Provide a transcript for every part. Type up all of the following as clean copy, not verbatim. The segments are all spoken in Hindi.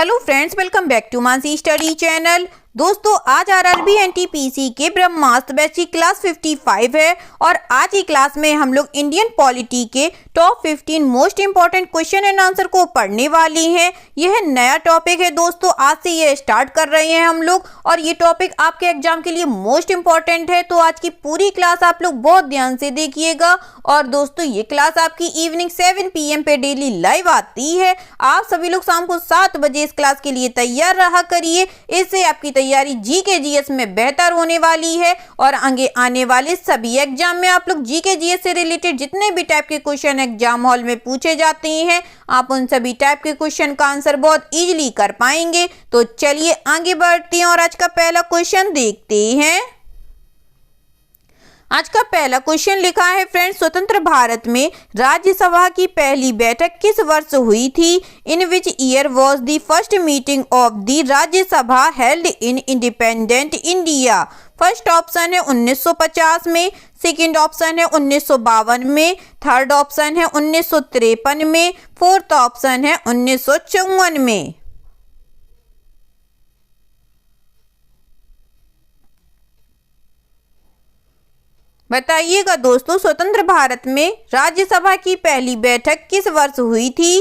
Hello friends, welcome back to Mansi study channel. दोस्तों, आज आरआरबी एनटीपीसी के ब्रह्मास्त्र बैच की क्लास 55 है और आज की क्लास में हम लोग इंडियन पॉलिटी के top 15 most important question and answer को पढ़ने वाली हैं। यह नया टॉपिक है दोस्तों, आज से ये स्टार्ट कर रहे हैं हम लोग और ये टॉपिक आपके एग्जाम के लिए मोस्ट इंपॉर्टेंट है। तो आज की पूरी क्लास आप लोग बहुत ध्यान से देखिएगा। और दोस्तों, ये क्लास आपकी इवनिंग 7 PM पे डेली लाइव आती है। आप सभी लोग शाम को 7 बजे इस क्लास के लिए तैयार रहा करिए, इससे आपकी तैयारी जीके जीएस में बेहतर होने वाली है और आगे आने वाले सभी एग्जाम में आप लोग जीके जीएस से रिलेटेड जितने भी टाइप के क्वेश्चन एग्जाम हॉल में पूछे जाते हैं, आप उन सभी टाइप के क्वेश्चन का आंसर बहुत इजीली कर पाएंगे। तो चलिए आगे बढ़ते हैं और आज का पहला क्वेश्चन देखते हैं। आज का पहला क्वेश्चन लिखा है फ्रेंड्स, स्वतंत्र भारत में राज्यसभा की पहली बैठक किस वर्ष हुई थी? In which year was the first meeting of the Rajya Sabha held in independent India? First option है 1950 में, सेकंड ऑप्शन है 1952 में, थर्ड ऑप्शन है 1953 में, फोर्थ ऑप्शन है 1954 में। बताइएगा दोस्तों, स्वतंत्र भारत में राज्यसभा की पहली बैठक किस वर्ष हुई थी?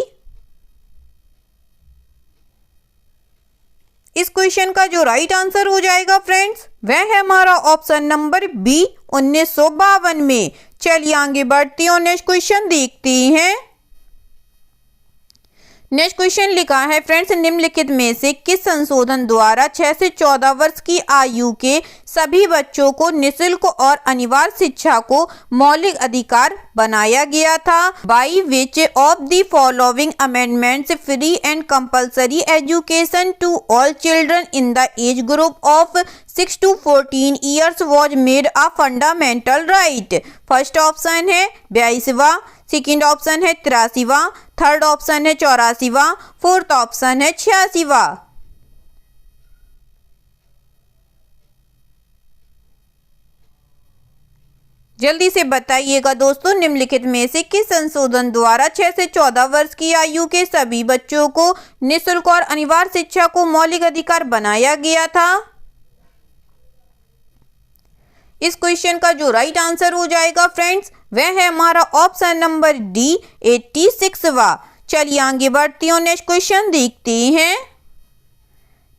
इस क्वेश्चन का जो राइट आंसर हो जाएगा फ्रेंड्स, वह है हमारा ऑप्शन नंबर बी 1952 में। चलिए आगे बढ़ते हैं, नेक्स्ट क्वेश्चन देखते हैं। नेक्स्ट क्वेश्चन लिखा है फ्रेंड्स, निम्नलिखित में से किस संशोधन द्वारा 6 से 14 वर्ष की आयु के सभी बच्चों को निःशुल्क और अनिवार्य शिक्षा को मौलिक अधिकार बनाया गया था? By which of the following amendments free and compulsory education to all children in the age group of 6 to 14 years was made a fundamental right? First option है 82वां, सेकेंड ऑप्शन है 83वां, थर्ड ऑप्शन है 84वां, फोर्थ ऑप्शन है 86वां। जल्दी से बताइएगा दोस्तों, निम्नलिखित में से किस संशोधन द्वारा 6 से 14 वर्ष की आयु के सभी बच्चों को निःशुल्क और अनिवार्य शिक्षा को मौलिक अधिकार बनाया गया था? इस क्वेश्चन का जो राइट आंसर हो जाएगा फ्रेंड्स, वह है हमारा ऑप्शन नंबर डी 86वां। चलिए आगे बढ़ते हैं, नेक्स्ट क्वेश्चन देखते हैं।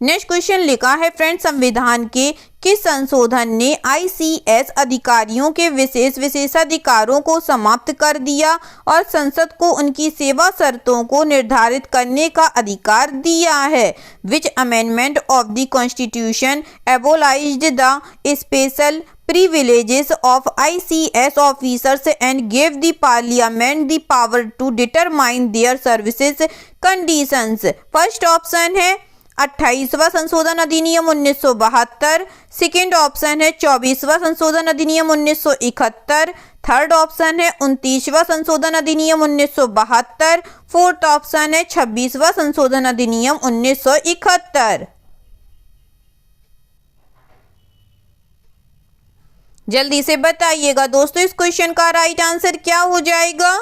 नेक्स्ट क्वेश्चन लिखा है फ्रेंड्स, संविधान के किस संशोधन ने आईसीएस अधिकारियों के विशेषाधिकारों को समाप्त कर दिया और संसद को उनकी सेवा शर्तों को निर्धारित करने का अधिकार दिया है? Which amendment of the constitution abolished the special privileges of ICS officers and gave the parliament the power to determine their services conditions? First option है 28वां संशोधन अधिनियम 1972, सेकेंड ऑप्शन है 24वां संशोधन अधिनियम 1971, थर्ड ऑप्शन है 29वां संशोधन अधिनियम 1972, फोर्थ ऑप्शन है 26वां संशोधन अधिनियम 1971। जल्दी से बताइएगा दोस्तों, इस क्वेश्चन का राइट आंसर क्या हो जाएगा?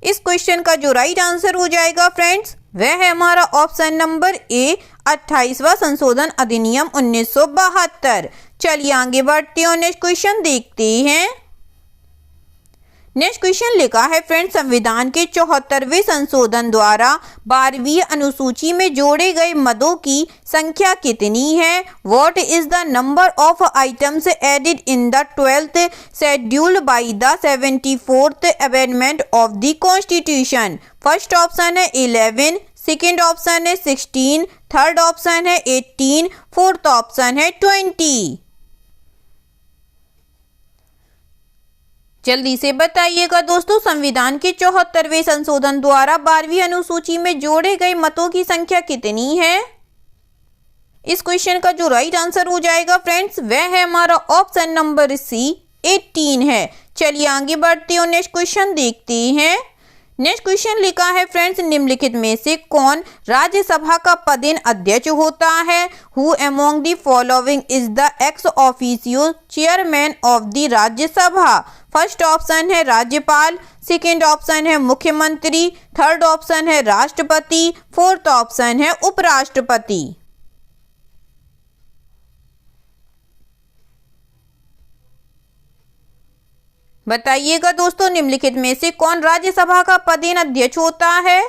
इस क्वेश्चन का जो राइट आंसर हो जाएगा फ्रेंड्स, वह है हमारा ऑप्शन नंबर ए 28वां संशोधन अधिनियम 1972। चलिए आगे बढ़ते हैं, नेक्स्ट क्वेश्चन देखते हैं। नेक्स्ट क्वेश्चन लिखा है फ्रेंड्स, संविधान के 74वें संशोधन द्वारा 12वीं अनुसूची में जोड़े गए मदों की संख्या कितनी है? What is the number of items added in the 12th schedule by the 74th amendment of the constitution? First option है 11, सेकेंड ऑप्शन है 16, थर्ड ऑप्शन है 18, फोर्थ ऑप्शन है 20। जल्दी से बताइएगा दोस्तों, संविधान के 74वें संशोधन द्वारा 12वीं अनुसूची में जोड़े गए मतों की संख्या कितनी है? इस क्वेश्चन का जो राइट आंसर हो जाएगा फ्रेंड्स, वह है हमारा ऑप्शन नंबर सी 18 है। चलिए आगे बढ़ते हैं, नेक्स्ट क्वेश्चन देखते हैं। नेक्स्ट क्वेश्चन लिखा है फ्रेंड्स, निम्नलिखित में से कौन राज्यसभा का पदेन अध्यक्ष होता है? Who among the following is the ex officio chairman of the Rajya Sabha? First option है राज्यपाल, सेकेंड ऑप्शन है मुख्यमंत्री, थर्ड ऑप्शन है राष्ट्रपति, फोर्थ ऑप्शन है उपराष्ट्रपति। बताइएगा दोस्तों, निम्नलिखित में से कौन राज्यसभा का पदेन अध्यक्ष होता है?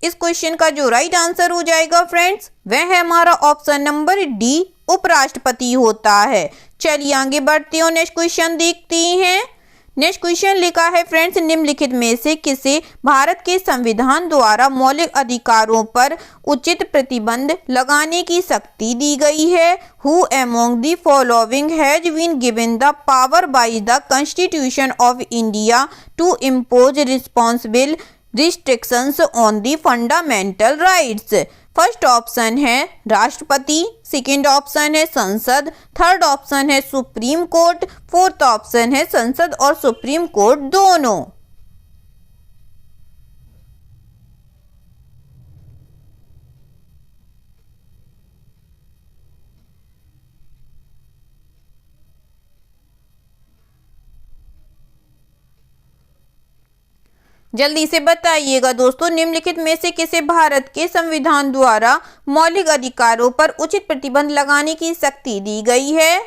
इस क्वेश्चन का जो राइट आंसर हो जाएगा फ्रेंड्स, वह है हमारा ऑप्शन नंबर डी, उपराष्ट्रपति होता है। चलिए आगे बढ़ते हैं, नेक्स्ट क्वेश्चन देखते हैं। नेक्स्ट क्वेश्चन लिखा है फ्रेंड्स, निम्नलिखित में से किसे भारत के संविधान द्वारा मौलिक अधिकारों पर उचित प्रतिबंध लगाने की शक्ति दी गई है? Who among the following has been given the power by the constitution of India to impose responsible restrictions on the fundamental rights? First option है राष्ट्रपति, सेकेंड ऑप्शन है संसद, थर्ड ऑप्शन है सुप्रीम कोर्ट, फोर्थ ऑप्शन है संसद और सुप्रीम कोर्ट दोनों। जल्दी से बताइएगा दोस्तों, निम्नलिखित में से किसे भारत के संविधान द्वारा मौलिक अधिकारों पर उचित प्रतिबंध लगाने की शक्ति दी गई है?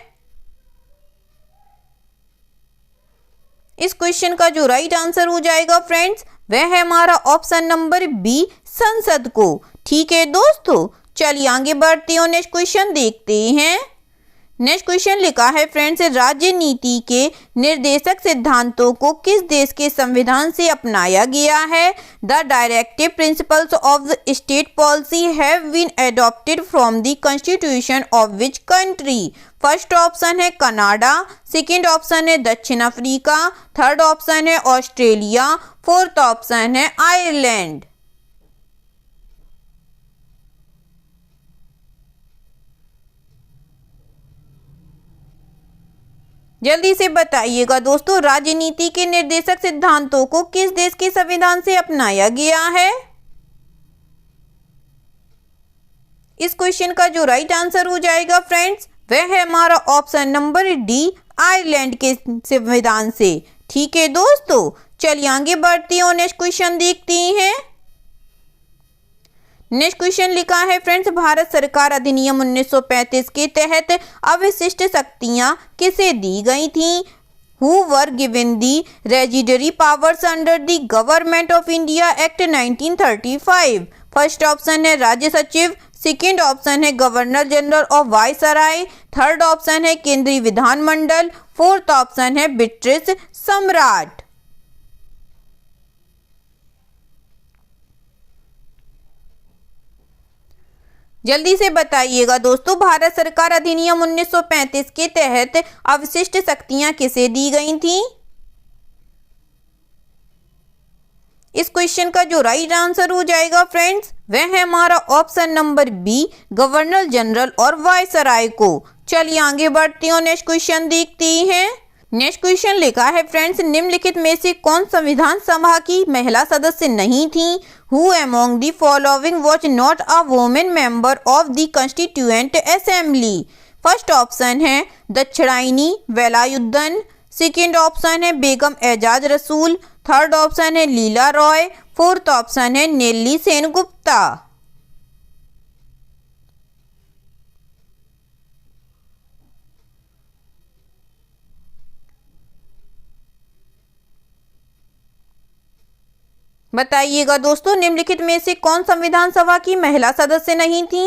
इस क्वेश्चन का जो राइट आंसर हो जाएगा फ्रेंड्स, वह है हमारा ऑप्शन नंबर बी, संसद को। ठीक है दोस्तों, चलिए आगे बढ़ते हैं, नेक्स्ट क्वेश्चन देखते हैं। नेक्स्ट क्वेश्चन लिखा है फ्रेंड्स, राज्य नीति के निर्देशक सिद्धांतों को किस देश के संविधान से अपनाया गया है? The directive principles of the state policy have been adopted from the constitution of which country? First option है कनाडा, सेकेंड ऑप्शन है दक्षिण अफ्रीका, थर्ड ऑप्शन है ऑस्ट्रेलिया, फोर्थ ऑप्शन है आयरलैंड। जल्दी से बताइएगा दोस्तों, राजनीति के निर्देशक सिद्धांतों को किस देश के संविधान से अपनाया गया है? इस क्वेश्चन का जो राइट आंसर हो जाएगा फ्रेंड्स, वह है हमारा ऑप्शन नंबर डी, आयरलैंड के संविधान से। ठीक है दोस्तों, चलिए आगे बढ़ते हैं, नेक्स्ट क्वेश्चन देखते हैं। नेक्स्ट क्वेश्चन लिखा है फ्रेंड्स, भारत सरकार अधिनियम 1935 के तहत अविशिष्ट शक्तियां किसे दी गई थीं? Who were given the residuary powers under the government of India act 1935? First option है राज्य सचिव, सेकेंड ऑप्शन है governor general of viceroy, third option है केंद्रीय विधानमंडल, फोर्थ ऑप्शन है ब्रिटिश सम्राट। जल्दी से बताइएगा दोस्तों, भारत सरकार अधिनियम 1935 के तहत अवशिष्ट शक्तियां किसे दी गई थीं? इस क्वेश्चन का जो राइट आंसर हो जाएगा फ्रेंड्स, वह है हमारा option number B, governor general और वायसराय को। चलिए आगे बढ़ते हैं, नेक्स्ट क्वेश्चन देखते हैं। नेक्स्ट क्वेश्चन लिखा है फ्रेंड्स, निम्नलिखित में से कौन संविधान सभा की महिला सदस्य नहीं थी? Who among the following was not a women member of the constituent assembly? First option है दक्षिणायनी वेलायुद्धन, सेकेंड ऑप्शन है बेगम एजाज रसूल, थर्ड ऑप्शन है लीला रॉय, फोर्थ ऑप्शन है नेल्ली सेनगुप्ता। बताइएगा दोस्तों, निम्नलिखित में से कौन संविधान सभा की महिला सदस्य नहीं थी?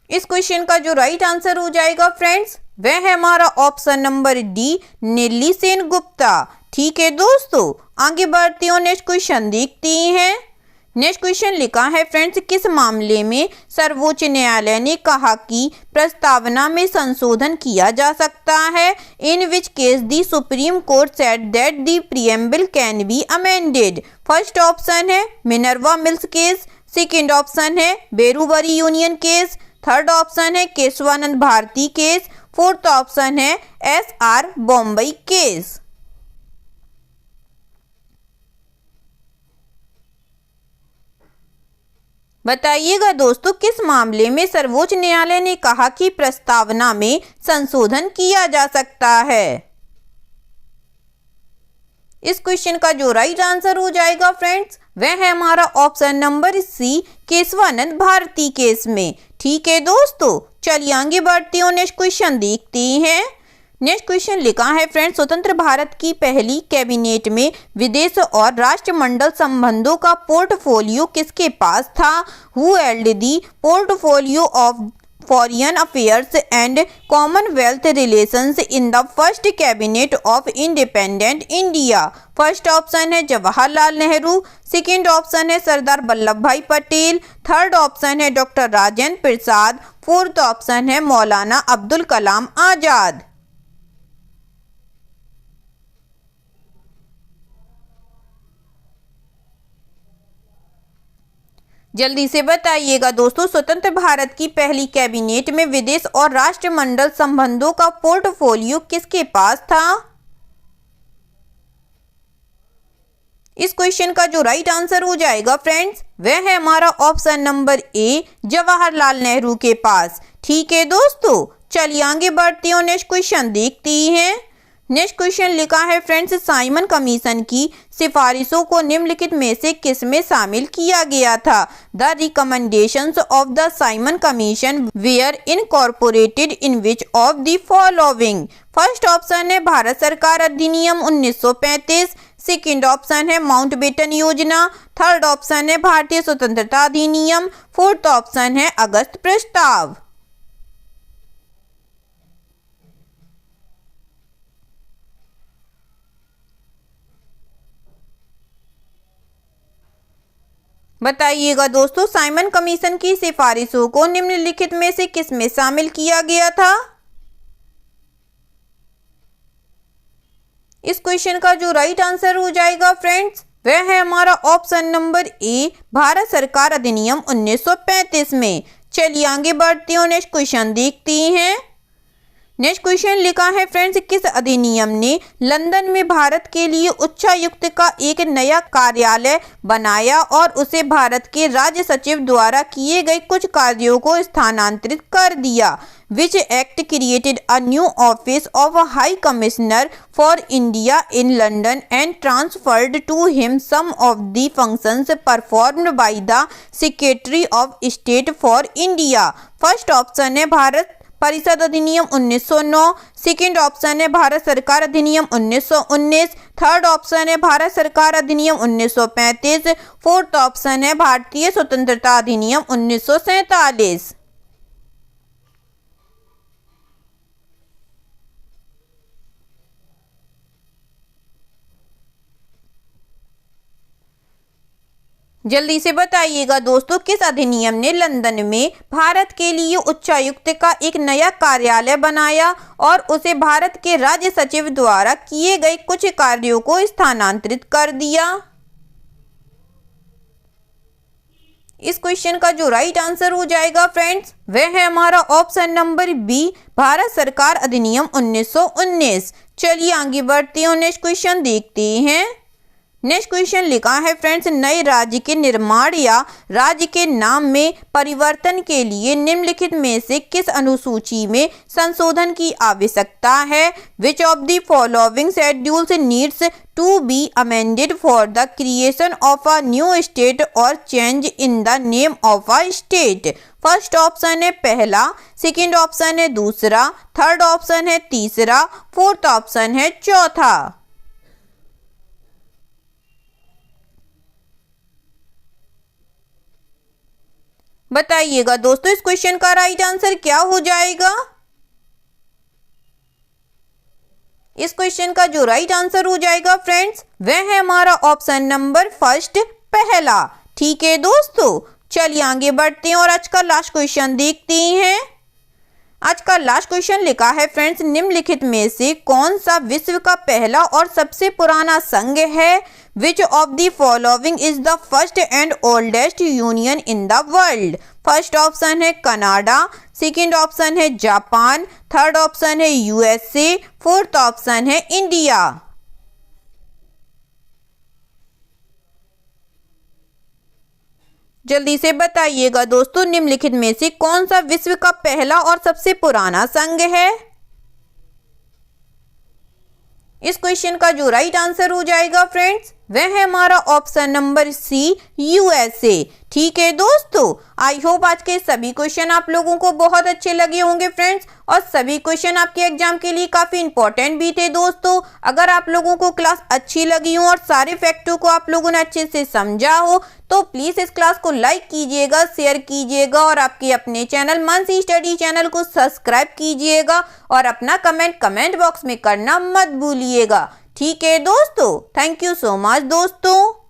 इस क्वेश्चन का जो राइट आंसर हो जाएगा फ्रेंड्स, वह है हमारा ऑप्शन नंबर डी, नेल्ली सेनगुप्ता। ठीक है दोस्तों, आगे बढ़ते हैं, नेक्स्ट क्वेश्चन देखते हैं। नेक्स्ट क्वेश्चन लिखा है फ्रेंड्स, किस मामले में सर्वोच्च न्यायालय ने कहा कि प्रस्तावना में संशोधन किया जा सकता है? In which case the supreme court said that the preamble can be amended? First option है Minerva Mills case, second option है Berubari union case, third option है Kesavananda Bharati case, fourth option है SR बॉम्बई केस। बताइएगा दोस्तों, किस मामले में सर्वोच्च न्यायालय ने कहा कि प्रस्तावना में संशोधन किया जा सकता है। इस क्वेश्चन का जो राइट आंसर हो जाएगा फ्रेंड्स, वह है हमारा option number C, Keshavananda Bharati case में। ठीक है दोस्तों, चलिए आगे बढ़ते हैं, नेक्स्ट क्वेश्चन देखते हैं। नेक्स्ट क्वेश्चन लिखा है फ्रेंड्स, स्वतंत्र भारत की पहली कैबिनेट में विदेश और राष्ट्रमंडल संबंधों का पोर्टफोलियो किसके पास था? Who held the portfolio of foreign affairs and Commonwealth relations in the first cabinet of independent India? First option है जवाहरलाल नेहरू, सेकेंड ऑप्शन है सरदार वल्लभ भाई पटेल, थर्ड ऑप्शन है doctor Rajendra Prasad, fourth option है मौलाना अब्दुल कलाम आजाद। जल्दी से बताइएगा दोस्तों, स्वतंत्र भारत की पहली कैबिनेट में विदेश और राष्ट्रमंडल संबंधों का पोर्टफोलियो किसके पास था? इस क्वेश्चन का जो राइट आंसर हो जाएगा फ्रेंड्स, वह है हमारा option number A, Jawaharlal Nehru के पास। ठीक है दोस्तों, चलिए आगे बढ़ते हैं, नेक्स्ट क्वेश्चन देखते हैं। नेक्स्ट क्वेश्चन लिखा है फ्रेंड्स, साइमन कमीशन की सिफारिशों को निम्नलिखित में से किस में शामिल किया गया था? The recommendations of the Simon commission were incorporated in which of the following? First option है भारत सरकार अधिनियम 1935, सेकेंड ऑप्शन है माउंटबेटन योजना, थर्ड ऑप्शन है भारतीय स्वतंत्रता अधिनियम, फोर्थ ऑप्शन है अगस्त प्रस्ताव। बताइएगा दोस्तों, साइमन कमीशन की सिफारिशों को निम्नलिखित में से किस में शामिल किया गया था? इस क्वेश्चन का जो राइट आंसर हो जाएगा फ्रेंड्स, वह है हमारा ऑप्शन नंबर ए, भारत सरकार अधिनियम 1935 में। चलिए आगे बढ़ते हैं, नेक्स्ट क्वेश्चन देखते हैं। नेक्स्ट क्वेश्चन लिखा है फ्रेंड्स, किस अधिनियम ने लंदन में भारत के लिए उच्चायुक्त का एक नया कार्यालय बनाया और उसे भारत के राज्य सचिव द्वारा किए गए कुछ कार्यों को स्थानांतरित कर दिया? Which act created a new office of a High Commissioner for India in London and transferred to him some of the functions performed by the Secretary of State for India? First option है भारत परिषद अधिनियम 1909, सेकेंड ऑप्शन है भारत सरकार अधिनियम 1919, थर्ड ऑप्शन है भारत सरकार अधिनियम 1935, फोर्थ ऑप्शन है भारतीय स्वतंत्रता अधिनियम 1947। जल्दी से बताइएगा दोस्तों, किस अधिनियम ने लंदन में भारत के लिए उच्चायुक्त का एक नया कार्यालय बनाया और उसे भारत के राज्य सचिव द्वारा किए गए कुछ कार्यों को स्थानांतरित कर दिया? इस क्वेश्चन का जो राइट आंसर हो जाएगा फ्रेंड्स, वह है हमारा ऑप्शन नंबर बी, भारत सरकार अधिनियम 1919। चलिए आगे बढ़ते हैं, नेक्स्ट क्वेश्चन देखते हैं। नेक्स्ट क्वेश्चन लिखा है फ्रेंड्स, नए राज्य के निर्माण या राज्य के नाम में परिवर्तन के लिए निम्नलिखित में से किस अनुसूची में संशोधन की आवश्यकता है? Which of the following schedules needs to be amended for the creation of a new state और change in the name of a state? First option है पहला, सेकेंड ऑप्शन है दूसरा, थर्ड ऑप्शन है तीसरा, फोर्थ ऑप्शन है चौथा। बताइएगा दोस्तों, इस क्वेश्चन का राइट आंसर क्या हो जाएगा? इस क्वेश्चन का जो राइट आंसर हो जाएगा फ्रेंड्स, वह है हमारा ऑप्शन नंबर फर्स्ट, पहला। ठीक है दोस्तों, चलिए आगे बढ़ते हैं और आज का लास्ट क्वेश्चन देखते हैं। आज का लास्ट क्वेश्चन लिखा है फ्रेंड्स, निम्नलिखित में से कौन सा विश्व का पहला और सबसे पुराना संघ है? Which of the following is the first and oldest union in the world? First option है कनाडा, सेकंड ऑप्शन है जापान, थर्ड ऑप्शन है यूएसए, फोर्थ ऑप्शन है इंडिया। जल्दी से बताइएगा दोस्तों, निम्नलिखित में से कौन सा विश्व का पहला और सबसे पुराना संघ है। इस क्वेश्चन का जो राइट आंसर हो जाएगा फ्रेंड्स, वह है हमारा ऑप्शन नंबर सी, यूएसए। ठीक है दोस्तों, आई होप आज के सभी क्वेश्चन आप लोगों को बहुत अच्छे लगे होंगे फ्रेंड्स, और सभी क्वेश्चन आपके एग्जाम के लिए काफी इंपॉर्टेंट भी थे दोस्तों। अगर आप लोगों को क्लास अच्छी लगी हो और सारे फैक्टों को आप लोगों ने अच्छे से समझा हो तो प्लीज इस क्लास को लाइक कीजिएगा, शेयर कीजिएगा और आपके अपने चैनल मंसी स्टडी चैनल को सब्सक्राइब कीजिएगा और अपना कमेंट बॉक्स में करना मत भूलिएगा। ठीक है दोस्तों, थैंक यू सो मच दोस्तों।